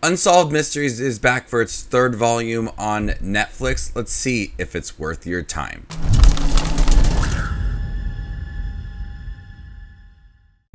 Unsolved Mysteries is back for its third volume on Netflix. Let's see if it's worth your time.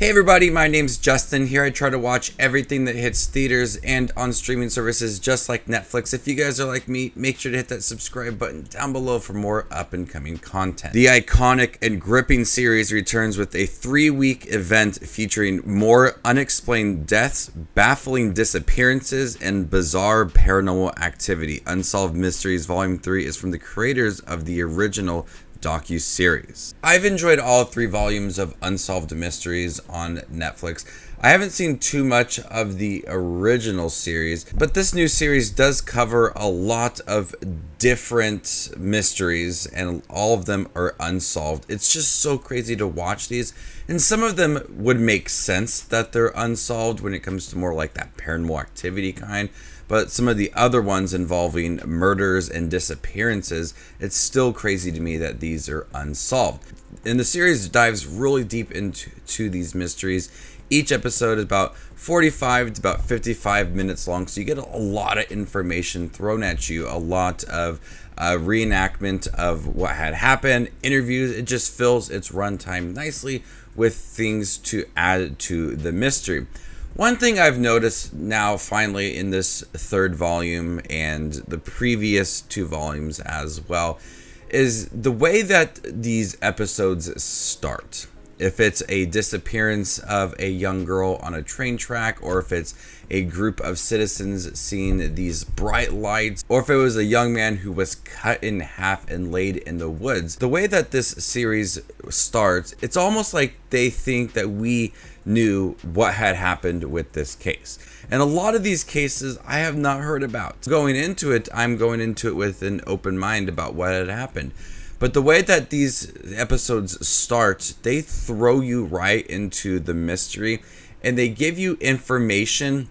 Hey everybody, my name's Justin. Here I try to watch everything that hits theaters and on streaming services just like Netflix. If you guys are like me, make sure to hit that subscribe button down below for more up and coming content. The iconic and gripping series returns with a 3-week event featuring more unexplained deaths, baffling disappearances, and bizarre paranormal activity. Unsolved Mysteries Volume 3 is from the creators of the original docuseries. I've enjoyed all 3 volumes of Unsolved Mysteries on Netflix. I haven't seen too much of the original series, but this new series does cover a lot of different mysteries, and all of them are unsolved. It's just so crazy to watch these, and some of them would make sense that they're unsolved when it comes to more like that paranormal activity kind. But some of the other ones involving murders and disappearances, it's still crazy to me that these are unsolved. And the series dives really deep into these mysteries. Each episode is about 45 to about 55 minutes long, so you get a lot of information thrown at you, a lot of reenactment of what had happened, interviews. It just fills its runtime nicely with things to add to the mystery. One thing I've noticed now finally in this third volume and the previous 2 volumes as well is the way that these episodes start. If it's a disappearance of a young girl on a train track, or if it's a group of citizens seeing these bright lights, or if it was a young man who was cut in half and laid in the woods. The way that this series starts, it's almost like they think that we knew what had happened with this case. And a lot of these cases I have not heard about. Going into it, I'm going into it with an open mind about what had happened. But the way that these episodes start, they throw you right into the mystery, and they give you information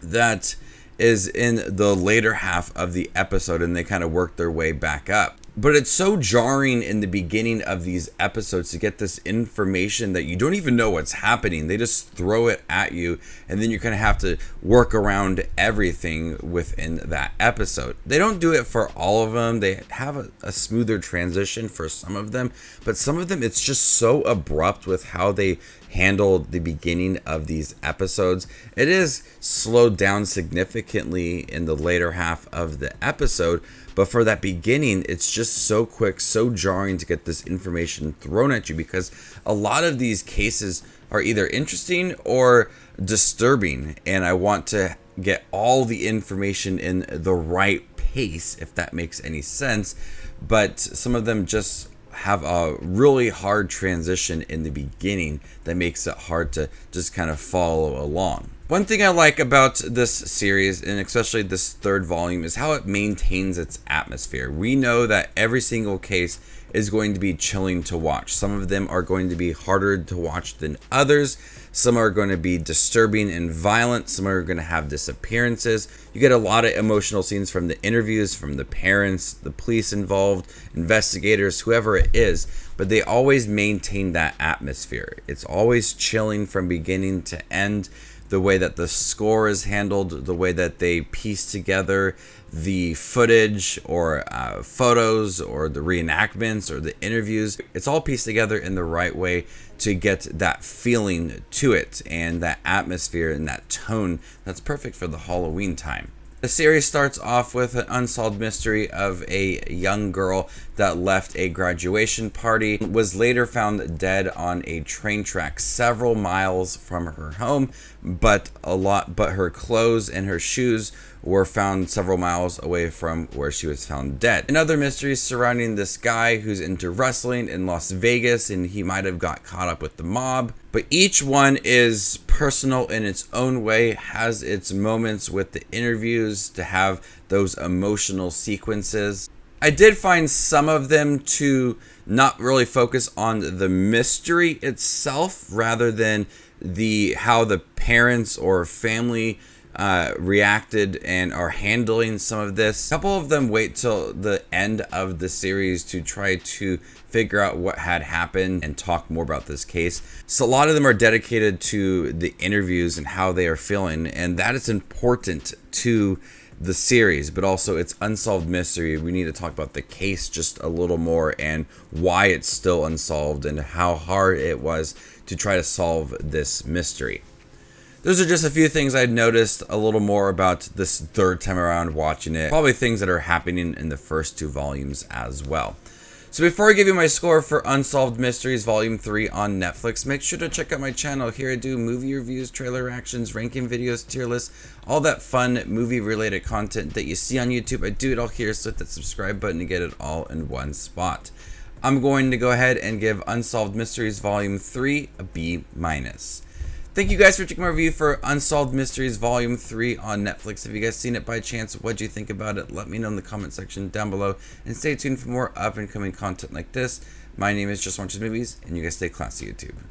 that is in the later half of the episode, and they kind of work their way back up. But it's so jarring in the beginning of these episodes to get this information that you don't even know what's happening. They just throw it at you, and then you kind of have to work around everything within that episode. They don't do it for all of them. They have a smoother transition for some of them, but some of them it's just so abrupt with how they handle the beginning of these episodes. It is slowed down significantly in the later half of the episode, but for that beginning, it's just so quick, so jarring to get this information thrown at you, because a lot of these cases are either interesting or disturbing, and I want to get all the information in the right pace, if that makes any sense. But some of them just have a really hard transition in the beginning that makes it hard to just kind of follow along. One thing I like about this series, and especially this third volume, is how it maintains its atmosphere. We know that every single case is going to be chilling to watch. Some of them are going to be harder to watch than others. Some are going to be disturbing and violent. Some are going to have disappearances. You get a lot of emotional scenes from the interviews, from the parents, the police involved, investigators, whoever it is. But they always maintain that atmosphere. It's always chilling from beginning to end. The way that the score is handled, the way that they piece together the footage or photos or the reenactments or the interviews, it's all pieced together in the right way to get that feeling to it and that atmosphere and that tone that's perfect for the Halloween time. The series starts off with an unsolved mystery of a young girl that left a graduation party, was later found dead on a train track several miles from her home, but her clothes and her shoes were found several miles away from where she was found dead. Another mystery surrounding this guy who's into wrestling in Las Vegas, and he might have got caught up with the mob. But each one is personal in its own way, has its moments with the interviews to have those emotional sequences. I did find some of them to not really focus on the mystery itself, rather than how the parents or family reacted and are handling some of this. A couple of them wait till the end of the series to try to figure out what had happened and talk more about this case. So a lot of them are dedicated to the interviews and how they are feeling, and that is important to the series, but also it's unsolved mystery. We need to talk about the case just a little more and why it's still unsolved and how hard it was to try to solve this mystery. Those are just a few things I'd noticed a little more about this third time around watching it. Probably things that are happening in the first 2 volumes as well. So before I give you my score for Unsolved Mysteries Volume 3 on Netflix, make sure to check out my channel. Here I do movie reviews, trailer reactions, ranking videos, tier lists, all that fun movie-related content that you see on YouTube. I do it all here, so hit that subscribe button to get it all in one spot. I'm going to go ahead and give Unsolved Mysteries Volume 3 a B-. Thank you guys for checking my review for Unsolved Mysteries Volume 3 on Netflix. Have you guys seen it by chance? What'd you think about it? Let me know in the comment section down below. And stay tuned for more up and coming content like this. My name is Just Watches Movies, and you guys stay classy, YouTube.